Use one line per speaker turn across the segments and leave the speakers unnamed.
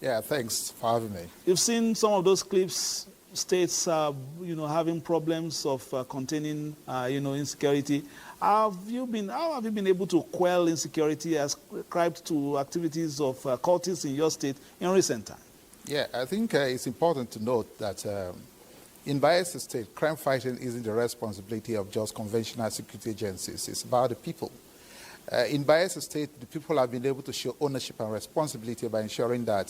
Yeah, thanks for having me.
You've seen some of those clips, states, having problems of containing, insecurity. How have you been able to quell insecurity ascribed to activities of cultists in your state in recent time?
Yeah, I think it's important to note that in Bayelsa State, crime fighting isn't the responsibility of just conventional security agencies. It's about the people. In Bayelsa State, the people have been able to show ownership and responsibility by ensuring that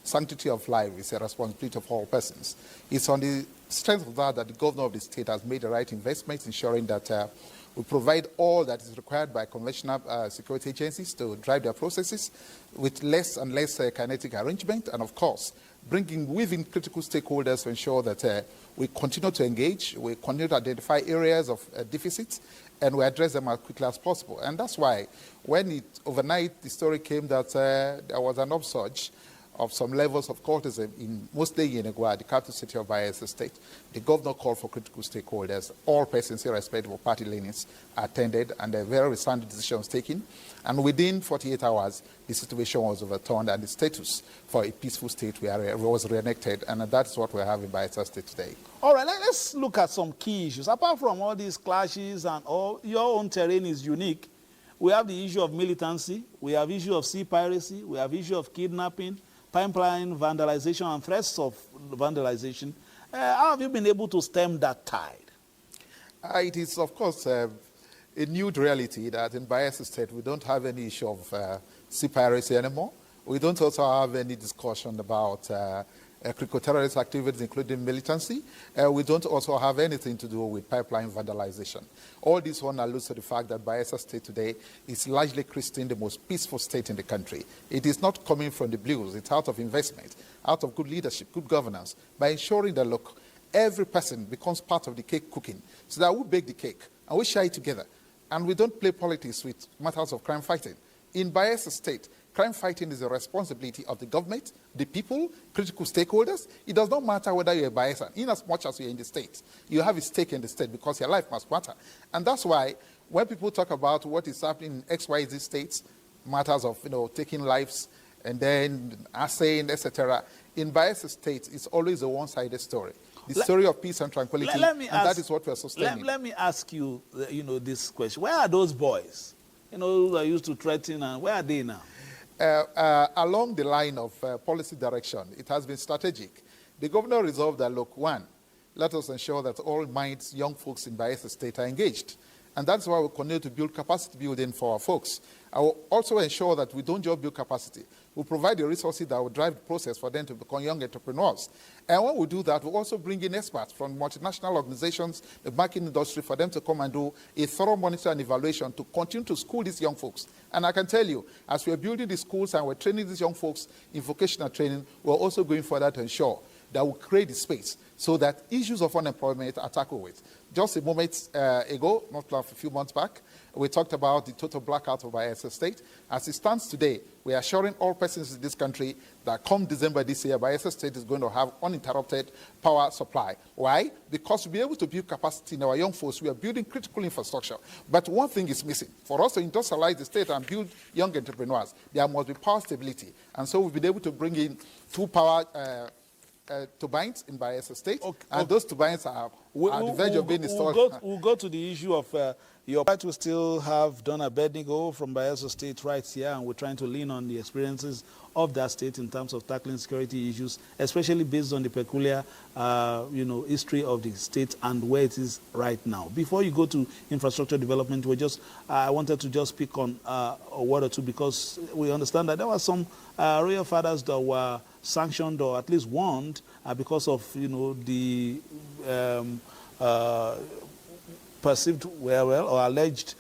sanctity of life is a responsibility of all persons. It's on the strength of that the governor of the state has made the right investments, ensuring that we provide all that is required by conventional security agencies to drive their processes with less and less kinetic arrangement, and of course, bringing within critical stakeholders to ensure that we continue to engage, we continue to identify areas of deficits, and we address them as quickly as possible. And that's why when overnight the story came that there was an upsurge of some levels of cultism in mostly Yenegua, the capital city of Bayelsa State, the governor called for critical stakeholders, all persons irrespective of party leanings attended, and a very resounding decision was taken. And within 48 hours, the situation was overturned and the status for a peaceful state was reenacted, and that is what we have in Bayelsa State today.
All right, let's look at some key issues. Apart from all these clashes and all, your own terrain is unique. We have the issue of militancy, we have issue of sea piracy, we have issue of kidnapping, pipeline vandalization and threats of vandalization. How have you been able to stem that tide?
It is, of course, a new reality that in Bayelsa State we don't have any issue of sea piracy anymore. We don't also have any discussion about critical-terrorist activities, including militancy. We don't also have anything to do with pipeline vandalization. All this one alludes to the fact that Bayelsa State today is largely Christian, the most peaceful state in the country. It is not coming from the blues. It's out of investment, out of good leadership, good governance, by ensuring that, look, every person becomes part of the cake cooking, so that we bake the cake and we share it together. And we don't play politics with matters of crime fighting. In Bayelsa State, crime fighting is a responsibility of the government, the people, critical stakeholders. It does not matter whether you're a Bayelsa. In as much as you're in the state, you have a stake in the state because your life must matter. And that's why when people talk about what is happening in XYZ states, matters of taking lives and then assaying, etc., in Bayelsa State, it's always a one-sided story. The story of peace and tranquility, that is what we're sustaining.
Let me ask you, this question. Where are those boys, who are used to threaten, and where are they now?
Along the line of policy direction, it has been strategic. The governor resolved that, look, one, let us ensure that all minds, young folks in Bayelsa State are engaged. And that's why we continue to build capacity building for our folks. I will also ensure that we don't just build capacity. We provide the resources that will drive the process for them to become young entrepreneurs. And when we do that, we also bring in experts from multinational organizations, the banking industry, for them to come and do a thorough monitor and evaluation to continue to school these young folks. And I can tell you, as we're building the schools and we're training these young folks in vocational training, we're also going further to ensure that we create the space so that issues of unemployment are tackled with. Just a moment ago, not a few months back, we talked about the total blackout of Bayelsa State. As it stands today, we are assuring all persons in this country that come December this year, Bayelsa State is going to have uninterrupted power supply. Why? Because to be able to build capacity in our young folks, we are building critical infrastructure. But one thing is missing. For us to industrialize the state and build young entrepreneurs, there must be power stability. And so we've been able to bring in 2 power turbines in Bayelsa State, and those turbines are at the verge of being installed.
We'll go to the issue of your part. We still have Donna Abednego from Bayelsa State right here, and we're trying to lean on the experiences of that state in terms of tackling security issues, especially based on the peculiar, history of the state and where it is right now. Before you go to infrastructure development, I wanted to just pick on a word or two, because we understand that there were some royal fathers that were sanctioned or at least warned because of the perceived or alleged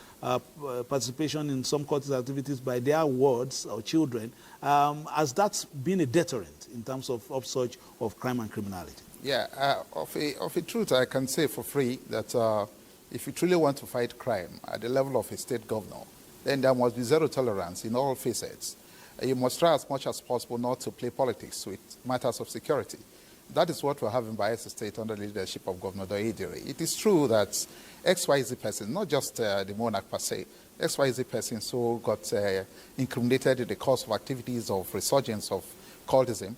participation in some cultist activities by their wards or children. Has that been a deterrent in terms of upsurge of crime and criminality?
Yeah, of a truth, I can say for free that if you truly want to fight crime at the level of a state governor, then there must be zero tolerance in all facets. You must try as much as possible not to play politics with matters of security. That is what we have in Bayelsa State under the leadership of Governor Douye. It is true that XYZ person, not just the monarch per se, XYZ persons who got incriminated in the course of activities of resurgence of cultism.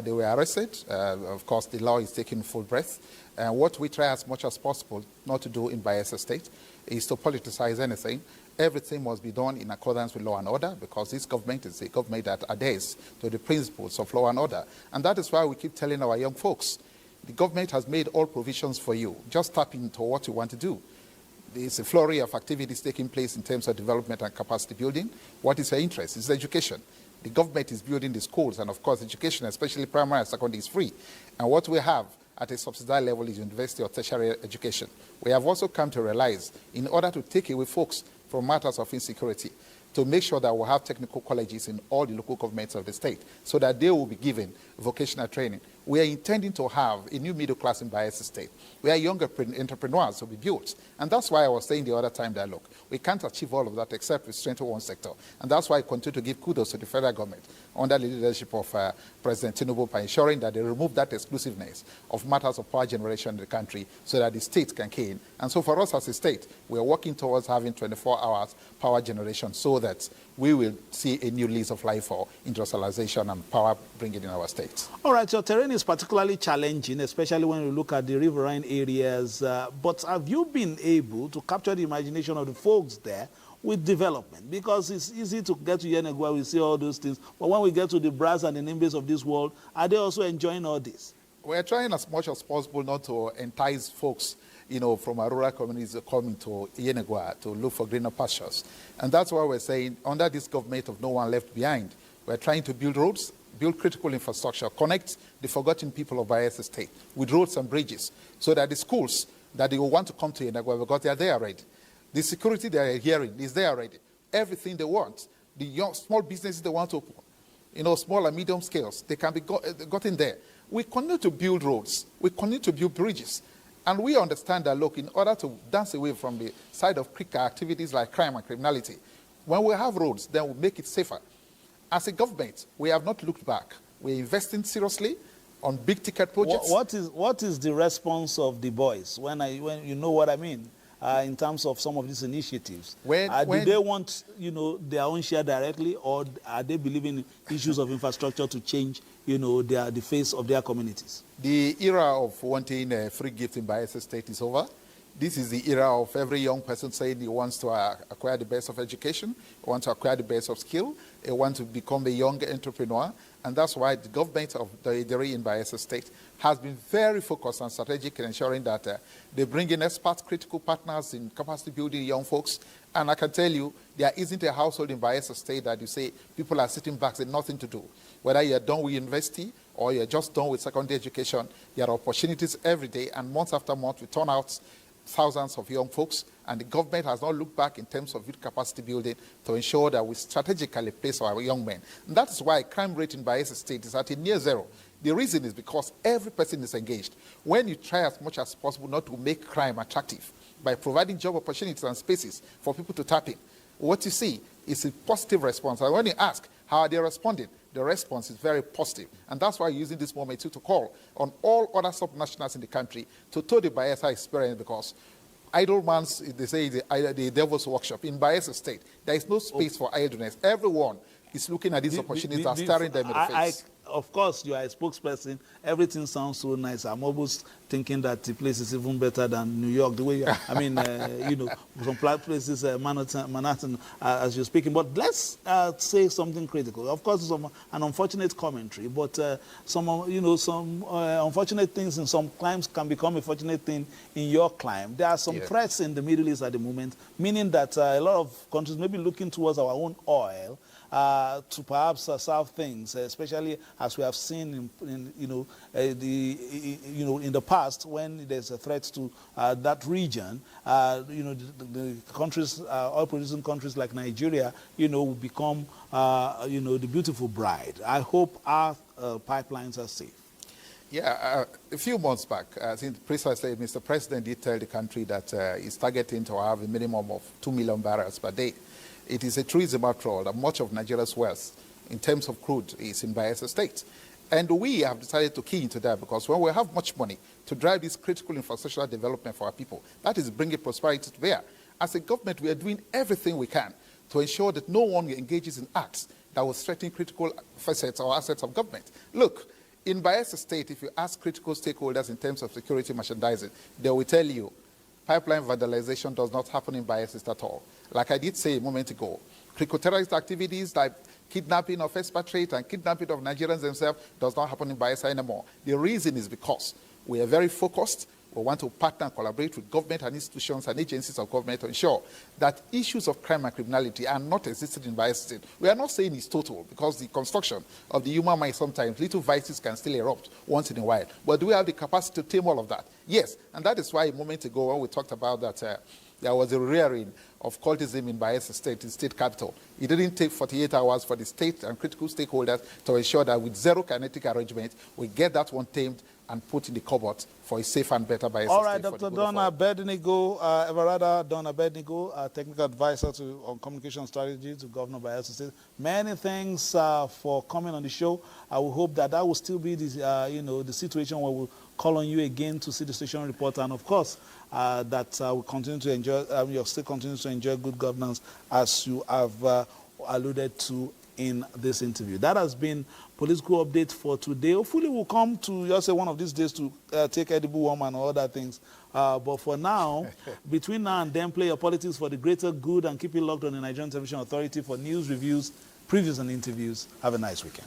They were arrested. Of course, the law is taking full breath. And what we try as much as possible not to do in Bayelsa State is to politicize anything. Everything must be done in accordance with law and order, because this government is a government that adheres to the principles of law and order. And that is why we keep telling our young folks, the government has made all provisions for you. Just tap into what you want to do. There's a flurry of activities taking place in terms of development and capacity building. What is your interest? It's education. The government is building the schools, and of course education, especially primary and secondary, is free. And what we have at a subsidized level is university or tertiary education. We have also come to realize, in order to take away folks from matters of insecurity, to make sure that we have technical colleges in all the local governments of the state, so that they will be given vocational training. We are intending to have a new middle class in Bayelsa State, where younger entrepreneurs will be built. And that's why I was saying the other time that, look, we can't achieve all of that except with strength of one sector. And that's why I continue to give kudos to the federal government under the leadership of President Tinubu by ensuring that they remove that exclusiveness of matters of power generation in the country so that the state can key in. And so for us as a state, we are working towards having 24 hours power generation so that we will see a new lease of life for industrialization and power bringing in our states.
All right, your terrain is particularly challenging, especially when you look at the riverine areas. But have you been able to capture the imagination of the folks there with development? Because it's easy to get to Yenegua, we see all those things. But when we get to the brass and the nimbus of this world, are they also enjoying all this?
We're trying as much as possible not to entice folks, from our rural communities coming to Yenegua to look for greener pastures. And that's why we're saying, under this government of no one left behind, we're trying to build roads, build critical infrastructure, connect the forgotten people of Bayelsa State with roads and bridges, so that the schools that they will want to come to Yenegua, because they are there already. The security they are hearing is there already. Everything they want, the young, small businesses they want to open, small and medium scales, they can be gotten there. We continue to build roads. We continue to build bridges. And we understand that, look, in order to dance away from the side of activities like crime and criminality, when we have roads, then we'll make it safer. As a government, we have not looked back. We're investing seriously on big-ticket projects.
What is the response of the boys, when you know what I mean, in terms of some of these initiatives? Do they want, their own share directly, or are they believing issues of infrastructure to change, the face of their communities?
The era of wanting a free gift in Bayelsa State is over. This is the era of every young person saying he wants to acquire the best of education, he wants to acquire the best of skill, he wants to become a young entrepreneur. And that's why the government of Douye in Bayelsa State has been very focused and strategic in ensuring that they bring in experts, critical partners in capacity building young folks. And I can tell you, there isn't a household in Bayelsa State that you say people are sitting back with nothing to do. Whether you're done with university or you're just done with secondary education, there are opportunities every day, and month after month we turn out thousands of young folks, and the government has not looked back in terms of youth capacity building to ensure that we strategically place our young men. And that is why crime rate in Bayelsa State is at a near zero. The reason is because every person is engaged. When you try as much as possible not to make crime attractive by providing job opportunities and spaces for people to tap in, what you see is a positive response. And when you ask, how are they responding? The response is very positive. And that's why I'm using this moment to call on all other sub-nationals in the country to tour the Bayelsa experience, because idle man's, they say, the devil's workshop. In Bayelsa State, there is no space for idleness. Everyone is looking at these opportunities and staring them in the face.
Of course, you are a spokesperson. Everything sounds so nice. I'm almost thinking that the place is even better than New York. The way, some places, Manhattan, as you're speaking. But let's say something critical. Of course, it's an unfortunate commentary, but some unfortunate things in some climes can become a fortunate thing in your climb. There are some threats in the Middle East at the moment, meaning that a lot of countries may be looking towards our own oil to perhaps solve things, especially as we have seen in the past when there's a threat to that region. The countries, oil-producing countries like Nigeria, will become the beautiful bride. I hope our pipelines are safe.
Yeah, a few months back, I think precisely Mr. President did tell the country that he's targeting to have a minimum of 2 million barrels per day. It is a truism after all that much of Nigeria's wealth in terms of crude is in Bayelsa State. And we have decided to key into that, because when we have much money to drive this critical infrastructural development for our people, that is bringing prosperity to bear. As a government, we are doing everything we can to ensure that no one engages in acts that will threaten critical facets or assets of government. Look, in Bayelsa State, if you ask critical stakeholders in terms of security merchandising, they will tell you pipeline vandalization does not happen in Bayelsa at all. Like I did say a moment ago, critical-terrorist activities like kidnapping of expatriates and kidnapping of Nigerians themselves does not happen in Bayelsa anymore. The reason is because we are very focused. We want to partner and collaborate with government and institutions and agencies of government to ensure that issues of crime and criminality are not existing in Bayelsa State. We are not saying it's total, because the construction of the human mind, sometimes little vices can still erupt once in a while. But do we have the capacity to tame all of that? Yes, and that is why a moment ago when we talked about that there was a rearing of cultism in Bayelsa State, the state capital. It didn't take 48 hours for the state and critical stakeholders to ensure that with zero kinetic arrangement, we get that one tamed and put in the cupboard for a safe and better Bayelsa State.
All right, Dr. Don Abednego, Evarada Don Abednego, technical advisor on communication strategy to Governor Bayelsa State. Many thanks for coming on the show. I will hope that will still be this, the situation where we'll call on you again to see the station report, and of course that we continue to enjoy, your state continues to enjoy good governance, as you have alluded to in this interview. That has been political update for today. Hopefully we'll come to just one of these days to take edible worm and all other things. But for now, between now and then, play your politics for the greater good and keep it locked on the Nigerian Television Authority for news, reviews, previews, and interviews. Have a nice weekend.